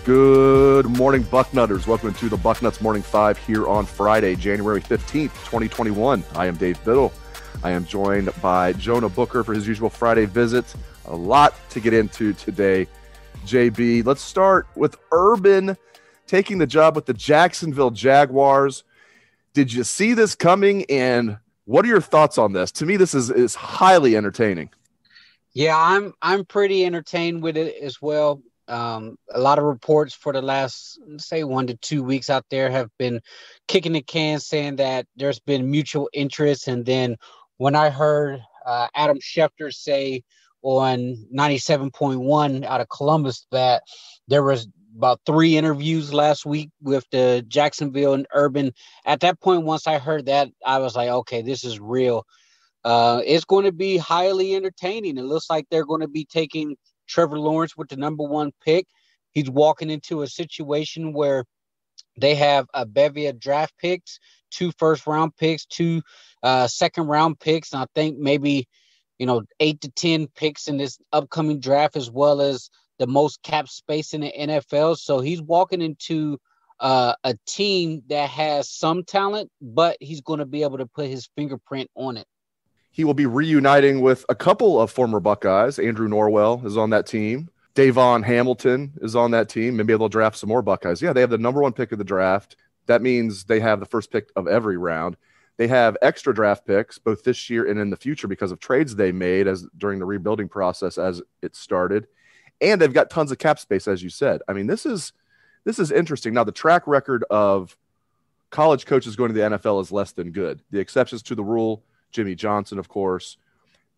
Good morning, Bucknutters. Welcome to the Bucknuts Morning Five here on Friday, January 15th, 2021. I am Dave Biddle. I am joined by Jonah Booker for his usual Friday visit. A lot to get into today, JB. Let's start with Urban taking the job with the Jacksonville Jaguars. Did you see this coming, and what are your thoughts on this? To me, this is highly entertaining. Yeah, I'm pretty entertained with it as well. A lot of reports for the last, say, 1 to 2 weeks out there have been kicking the can, saying that there's been mutual interest. And then when I heard Adam Schefter say on 97.1 out of Columbus that there was about 3 interviews last week with the Jacksonville and Urban, at that point, once I heard that, I was like, okay, this is real. It's going to be highly entertaining. It looks like they're going to be taking Trevor Lawrence with the number 1 pick. He's walking into a situation where they have a bevy of draft picks, 2 first-round picks, 2 second-round picks, and I think maybe 8 to 10 picks in this upcoming draft, as well as the most cap space in the NFL. So he's walking into a team that has some talent, but he's going to be able to put his fingerprint on it. He will be reuniting with a couple of former Buckeyes. Andrew Norwell is on that team. Davon Hamilton is on that team. Maybe they'll draft some more Buckeyes. Yeah, they have the number 1 pick of the draft. That means they have the first pick of every round. They have extra draft picks both this year and in the future because of trades they made during the rebuilding process as it started. And they've got tons of cap space, as you said. I mean, this is interesting. Now, the track record of college coaches going to the NFL is less than good. The exceptions to the rule, Jimmy Johnson, of course,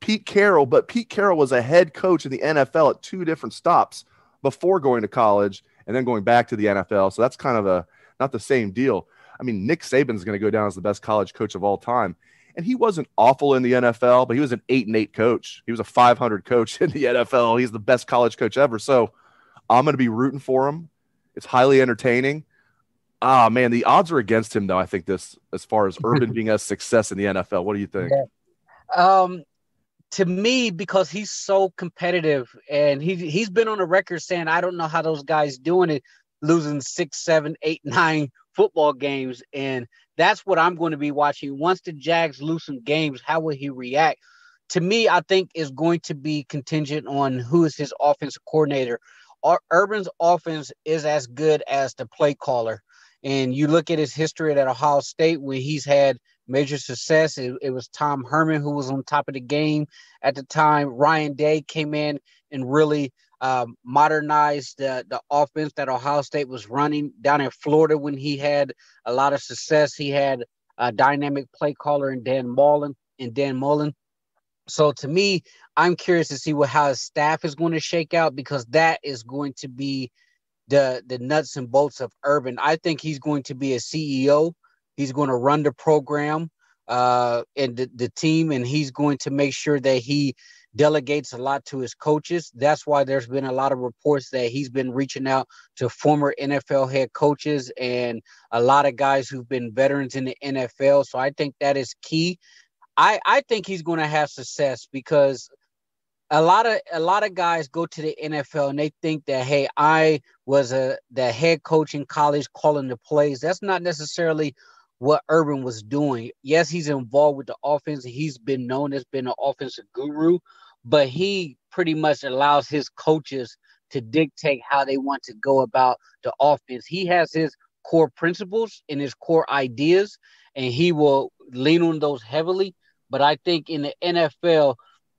Pete Carroll, but Pete Carroll was a head coach in the NFL at 2 different stops before going to college and then going back to the NFL. So that's kind of not the same deal. I mean, Nick Saban's going to go down as the best college coach of all time. And he wasn't awful in the NFL, but he was an 8-8 coach. He was a 500 coach in the NFL. He's the best college coach ever. So I'm going to be rooting for him. It's highly entertaining. Ah, man, the odds are against him, though, I think, this as far as Urban being a success in the NFL. What do you think? Yeah. To me, because he's so competitive, and he's been on the record saying, I don't know how those guys doing it, losing 6, 7, 8, 9 football games. And that's what I'm going to be watching. Once the Jags lose some games, how will he react? To me, I think is going to be contingent on who is his offensive coordinator. Urban's offense is as good as the play caller. And you look at his history at Ohio State when he's had major success. It was Tom Herman who was on top of the game at the time. Ryan Day came in and really modernized the offense that Ohio State was running. Down in Florida when he had a lot of success, he had a dynamic play caller in Dan Mullen. So to me, I'm curious to see how his staff is going to shake out, because that is going to be the nuts and bolts of Urban. I think he's going to be a CEO. He's going to run the program and the team, and he's going to make sure that he delegates a lot to his coaches. That's why there's been a lot of reports that he's been reaching out to former NFL head coaches and a lot of guys who've been veterans in the NFL. So I think that is key. I think he's going to have success, because a lot of guys go to the NFL and they think that, hey, I was the head coach in college calling the plays. That's not necessarily what Urban was doing. Yes, he's involved with the offense. He's been known as being an offensive guru, but he pretty much allows his coaches to dictate how they want to go about the offense. He has his core principles and his core ideas, and he will lean on those heavily. But I think in the NFL,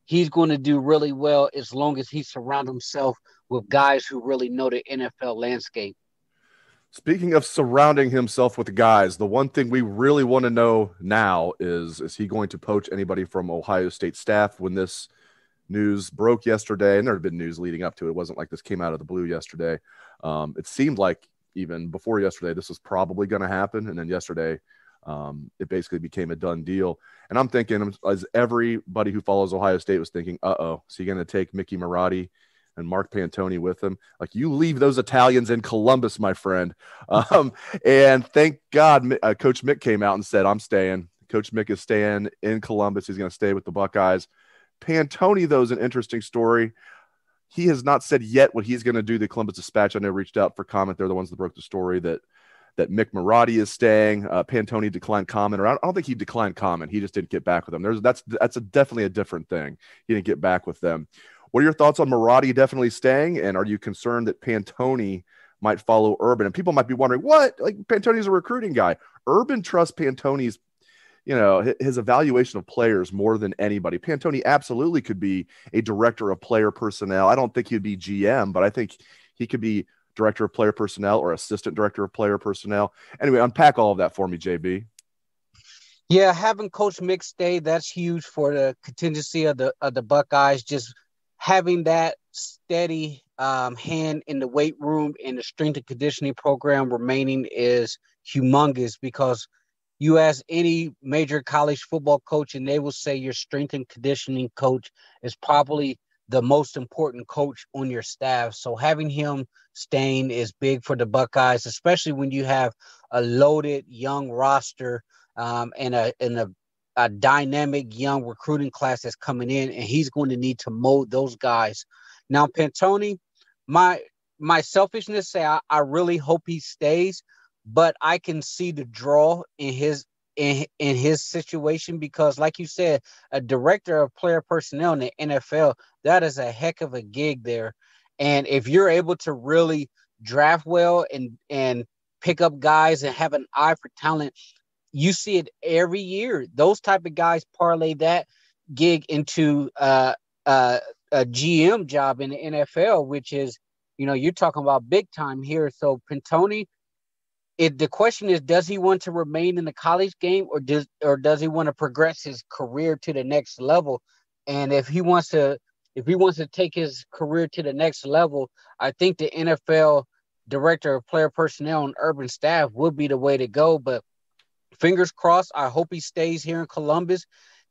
he's going to do really well as long as he surrounds himself with guys who really know the NFL landscape. Speaking of surrounding himself with guys, the one thing we really want to know now is he going to poach anybody from Ohio State staff? When this news broke yesterday, and there had been news leading up to it, it wasn't like this came out of the blue yesterday. It seemed like even before yesterday, this was probably going to happen. And then yesterday, it basically became a done deal. And I'm thinking, as everybody who follows Ohio State was thinking, is he going to take Mickey Marotti and Mark Pantoni with him? Like, you leave those Italians in Columbus, my friend. And thank God Coach Mick came out and said, I'm staying. Coach Mick is staying in Columbus. He's going to stay with the Buckeyes. Pantoni, though, is an interesting story. he has not said yet what he's going to do. The Columbus Dispatch, I know, reached out for comment. They're the ones that broke the story that Mick Marotti is staying. Pantoni declined comment, or I don't think he declined comment. He just didn't get back with them. That's definitely a different thing. He didn't get back with them. What are your thoughts on Marotti definitely staying? And are you concerned that Pantoni might follow Urban? And people might be wondering, what? Like, Pantoni's a recruiting guy. Urban trusts Pantoni's, his evaluation of players more than anybody. Pantoni absolutely could be a director of player personnel. I don't think he'd be GM, but I think he could be director of player personnel or assistant director of player personnel. Anyway, unpack all of that for me, JB. Yeah, having Coach Mick stay, that's huge for the contingency of the Buckeyes. Just having that steady hand in the weight room and the strength and conditioning program remaining is humongous, because you ask any major college football coach and they will say your strength and conditioning coach is probably the most important coach on your staff. So having him staying is big for the Buckeyes, especially when you have a loaded young roster and a dynamic young recruiting class that's coming in, and he's going to need to mold those guys. Now, Pantoni, my selfishness say I really hope he stays, but I can see the draw in his situation, because, like you said, a director of player personnel in the NFL, that is a heck of a gig there. And if you're able to really draft well and pick up guys and have an eye for talent, you see it every year. Those type of guys parlay that gig into a GM job in the NFL, which is, you're talking about big time here. So Pantoni, the question is, does he want to remain in the college game, or does he want to progress his career to the next level? And if he wants to take his career to the next level, I think the NFL director of player personnel and urban staff would be the way to go. But fingers crossed, I hope he stays here in Columbus.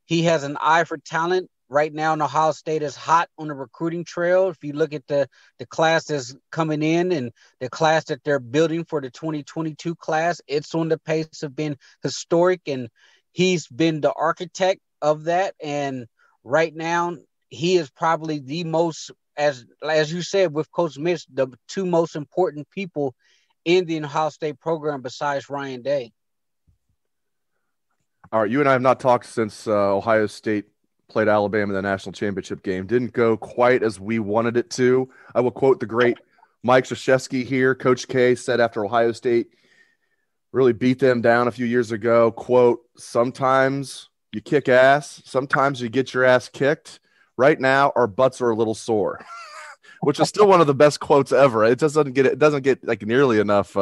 He has an eye for talent. Right now, Ohio State is hot on the recruiting trail. If you look at the class that's coming in and the class that they're building for the 2022 class, it's on the pace of being historic, and he's been the architect of that. And right now, he is probably the most, as you said, with Coach Mitch, the two most important people in the Ohio State program besides Ryan Day. All right, you and I have not talked since Ohio State played Alabama in the national championship game. Didn't go quite as we wanted it to. I will quote the great Mike Krzyzewski here. Coach K said after Ohio State really beat them down a few years ago, quote, "Sometimes you kick ass, sometimes you get your ass kicked. Right now, our butts are a little sore," which is still one of the best quotes ever. It doesn't get like nearly enough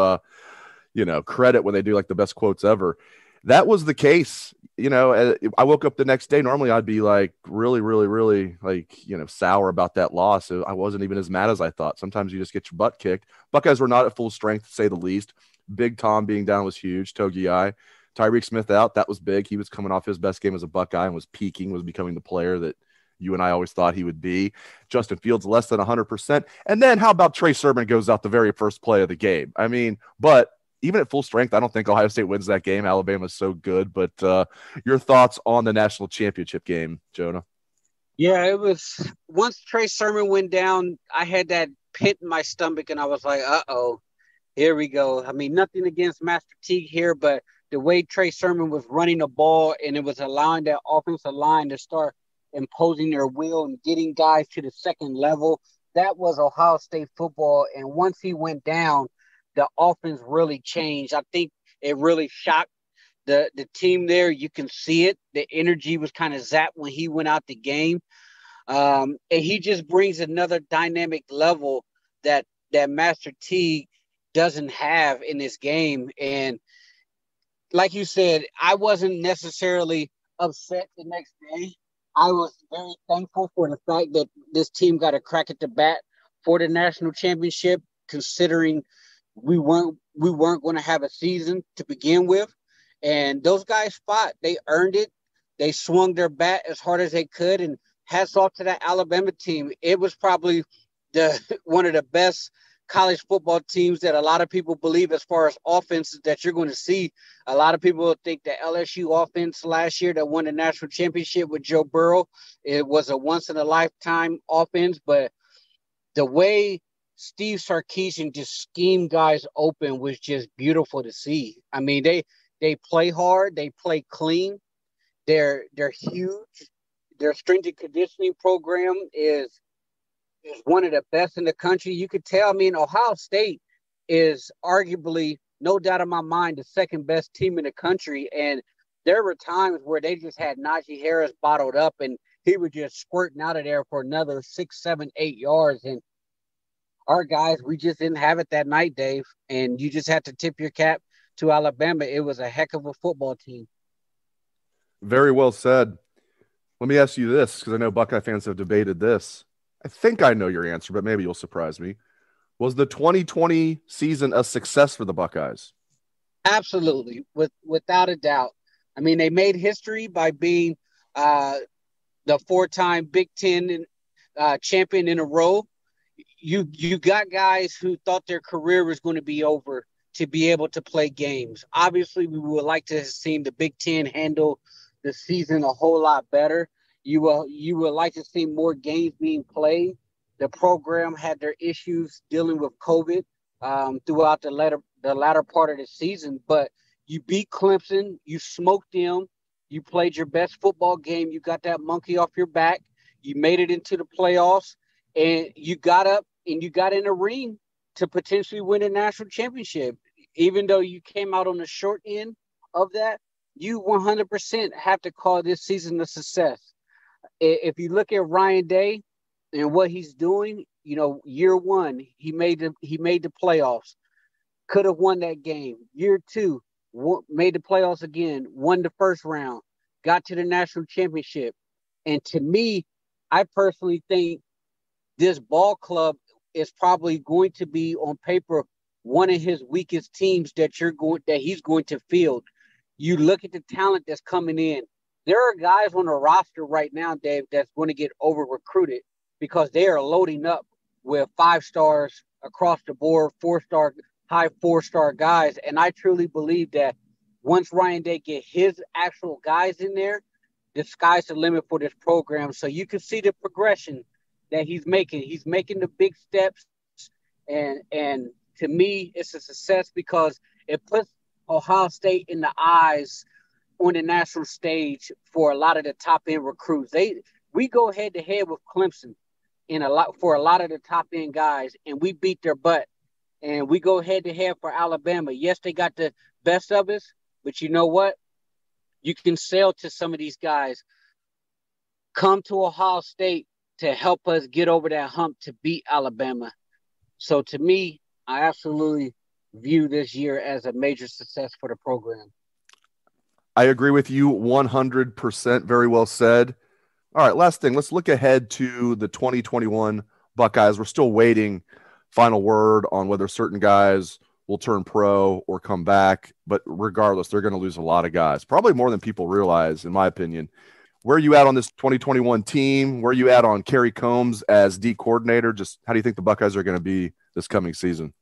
credit when they do like the best quotes ever. That was the case. I woke up the next day. Normally I'd be like really, really, really sour about that loss. I wasn't even as mad as I thought. Sometimes you just get your butt kicked. Buckeyes were not at full strength, to say the least. Big Tom being down was huge. Togiai. Tyreek Smith out. That was big. He was coming off his best game as a Buckeye and was peaking, was becoming the player that you and I always thought he would be. Justin Fields less than 100%. And then how about Trey Sermon goes out the very first play of the game? I mean, but even at full strength, I don't think Ohio State wins that game. Alabama's so good. But your thoughts on the national championship game, Jonah? Yeah, it was – once Trey Sermon went down, I had that pit in my stomach, and I was like, uh-oh, here we go. I mean, nothing against Master Teague here, but the way Trey Sermon was running the ball and it was allowing that offensive line to start imposing their will and getting guys to the second level, that was Ohio State football. And once he went down, the offense really changed. I think it really shocked the team there. You can see it. The energy was kind of zapped when he went out the game. And he just brings another dynamic level that Master Teague doesn't have in this game. And like you said, I wasn't necessarily upset the next day. I was very thankful for the fact that this team got a crack at the bat for the national championship, considering we weren't going to have a season to begin with. And those guys fought. They earned it. They swung their bat as hard as they could. And hats off to that Alabama team. It was probably one of the best college football teams that a lot of people believe as far as offenses that you're going to see. A lot of people think the LSU offense last year that won the national championship with Joe Burrow, it was a once-in-a-lifetime offense. But the way Steve Sarkisian just schemed guys open was just beautiful to see. I mean, they play hard, they play clean, they're huge. Their strength and conditioning program is one of the best in the country. You could tell. I mean, Ohio State is arguably, no doubt in my mind, the second best team in the country. And there were times where they just had Najee Harris bottled up, and he was just squirting out of there for another 6, 7, 8 yards. And our guys, we just didn't have it that night, Dave. And you just had to tip your cap to Alabama. It was a heck of a football team. Very well said. Let me ask you this, because I know Buckeye fans have debated this. I think I know your answer, but maybe you'll surprise me. Was the 2020 season a success for the Buckeyes? Absolutely, without a doubt. I mean, they made history by being the 4-time Big Ten champion in a row. You got guys who thought their career was going to be over to be able to play games. Obviously, we would like to have seen the Big Ten handle the season a whole lot better. You would like to see more games being played. The program had their issues dealing with COVID throughout the latter part of the season, but you beat Clemson, you smoked them, you played your best football game, you got that monkey off your back, you made it into the playoffs, and you got up and you got in a ring to potentially win a national championship. Even though you came out on the short end of that, you 100% have to call this season a success. If you look at Ryan Day and what he's doing, year one, he made the playoffs, could have won that game. Year two, made the playoffs again, won the first round, got to the national championship. And to me, I personally think this ball club is probably going to be on paper one of his weakest teams that he's going to field. You look at the talent that's coming in. There are guys on the roster right now, Dave, that's going to get over recruited because they are loading up with 5 stars across the board, 4-star, high 4-star guys. And I truly believe that once Ryan Day get his actual guys in there, the sky's the limit for this program. So you can see the progression that he's making. He's making the big steps. And to me, it's a success because it puts Ohio State in the eyes on the national stage for a lot of the top end recruits. We go head to head with Clemson for a lot of the top end guys, and we beat their butt. And we go head to head for Alabama. Yes, they got the best of us, but you know what? You can sell to some of these guys. Come to Ohio State to help us get over that hump to beat Alabama. So to me, I absolutely view this year as a major success for the program. I agree with you 100%. Very well said. All right, last thing. Let's look ahead to the 2021 Buckeyes. We're still waiting final word on whether certain guys will turn pro or come back. But regardless, they're going to lose a lot of guys, probably more than people realize, in my opinion. Where are you at on this 2021 team? Where are you at on Kerry Combs as D coordinator? Just how do you think the Buckeyes are going to be this coming season?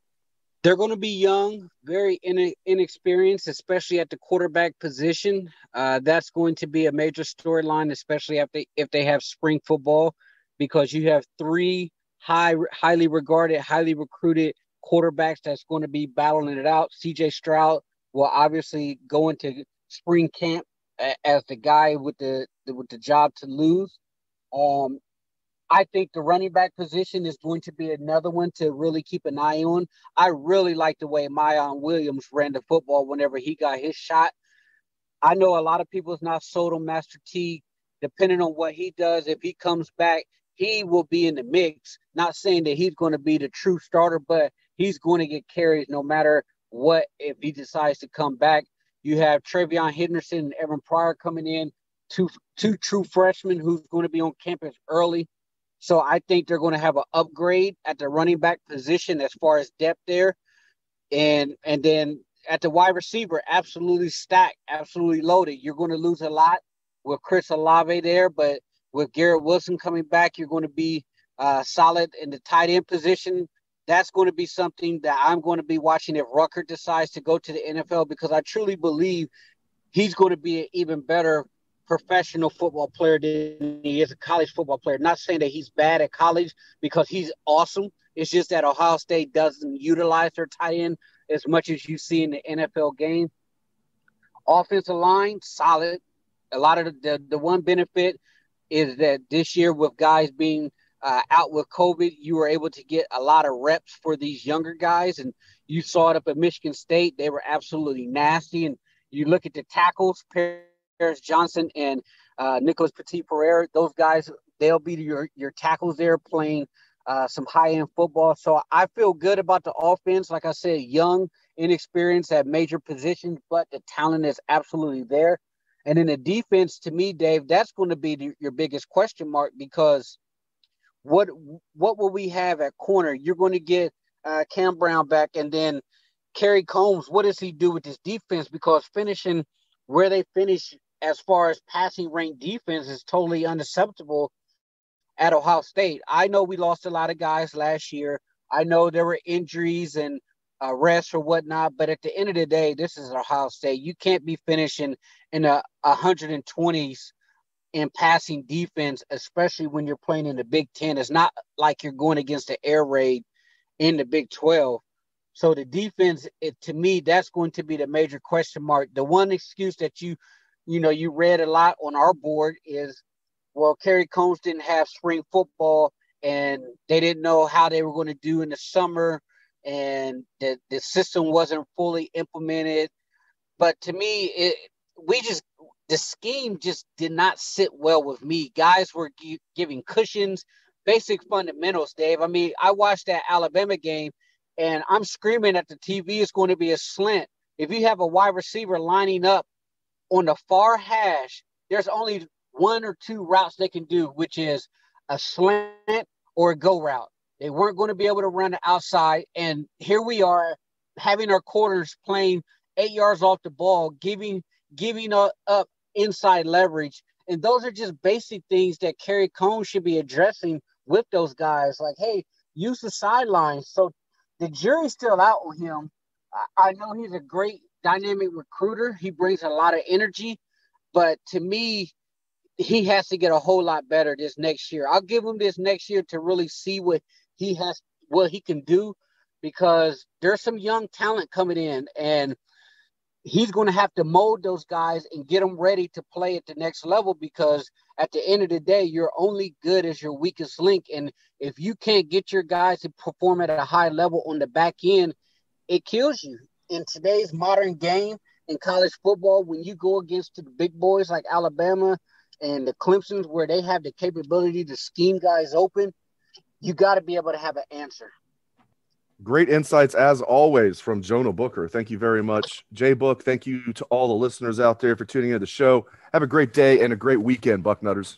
They're going to be young, very inexperienced, especially at the quarterback position. That's going to be a major storyline, especially if they have spring football, because you have 3 highly regarded, highly recruited quarterbacks that's going to be battling it out. C.J. Stroud will obviously go into spring camp as the guy with the job to lose. I think the running back position is going to be another one to really keep an eye on. I really like the way Mayan Williams ran the football whenever he got his shot. I know a lot of people is not sold on Master T. Depending on what he does, if he comes back, he will be in the mix. Not saying that he's going to be the true starter, but he's going to get carries no matter what if he decides to come back. You have Travion Henderson and Evan Pryor coming in, two true freshmen who's going to be on campus early. So I think they're going to have an upgrade at the running back position as far as depth there. And then at the wide receiver, absolutely stacked, absolutely loaded. You're going to lose a lot with Chris Olave there, but with Garrett Wilson coming back, you're going to be solid in the tight end position. That's going to be something that I'm going to be watching if Rucker decides to go to the NFL, because I truly believe he's going to be an even better professional football player than he is a college football player. Not saying that he's bad at college, because he's awesome. It's just that Ohio State doesn't utilize their tight end as much as you see in the NFL game. Offensive line, solid. A lot of the one benefit is that this year, with guys being out with COVID, you were able to get a lot of reps for these younger guys. And you saw it up at Michigan State. They were absolutely nasty. And you look at the tackles, Paris Johnson and Nicholas Petit-Pereira, those guys, they'll be your tackles there playing some high-end football. So I feel good about the offense. Like I said, young, inexperienced at major positions, but the talent is absolutely there. And in the defense, to me, Dave, that's going to be your biggest question mark, because what will we have at corner? You're going to get Cam Brown back, and then Kerry Combs, what does he do with this defense? Because finishing where they finish as far as passing rank defense is totally unacceptable at Ohio State. I know we lost a lot of guys last year. I know there were injuries and rest or whatnot, but at the end of the day, this is Ohio State. You can't be finishing in the 120s in passing defense, especially when you're playing in the Big Ten. It's not like you're going against the air raid in the Big 12. So the defense, to me, that's going to be the major question mark. The one excuse that you read a lot on our board is, well, Kerry Combs didn't have spring football and they didn't know how they were going to do in the summer, and the system wasn't fully implemented. But to me, the scheme just did not sit well with me. Guys were giving cushions, basic fundamentals, Dave. I mean, I watched that Alabama game, and I'm screaming at the TV, it's going to be a slant. If you have a wide receiver lining up on the far hash, there's only one or two routes they can do, which is a slant or a go route. They weren't going to be able to run the outside, and here we are having our corners playing 8 yards off the ball, giving up inside leverage. And those are just basic things that Kerry Combs should be addressing with those guys. Like, hey, use the sidelines. So the jury's still out on him. I know he's a great dynamic recruiter. He brings a lot of energy. But to me, he has to get a whole lot better this next year. I'll give him this next year to really see what he can do, because there's some young talent coming in, and he's going to have to mold those guys and get them ready to play at the next level, because at the end of the day, you're only good as your weakest link. And if you can't get your guys to perform at a high level on the back end, it kills you. In today's modern game in college football, when you go against the big boys like Alabama and the Clemsons, where they have the capability to scheme guys open, you got to be able to have an answer. Great insights, as always, from Jonah Booker. Thank you very much, Jay Book. Thank you to all the listeners out there for tuning into the show. Have a great day and a great weekend, Bucknutters.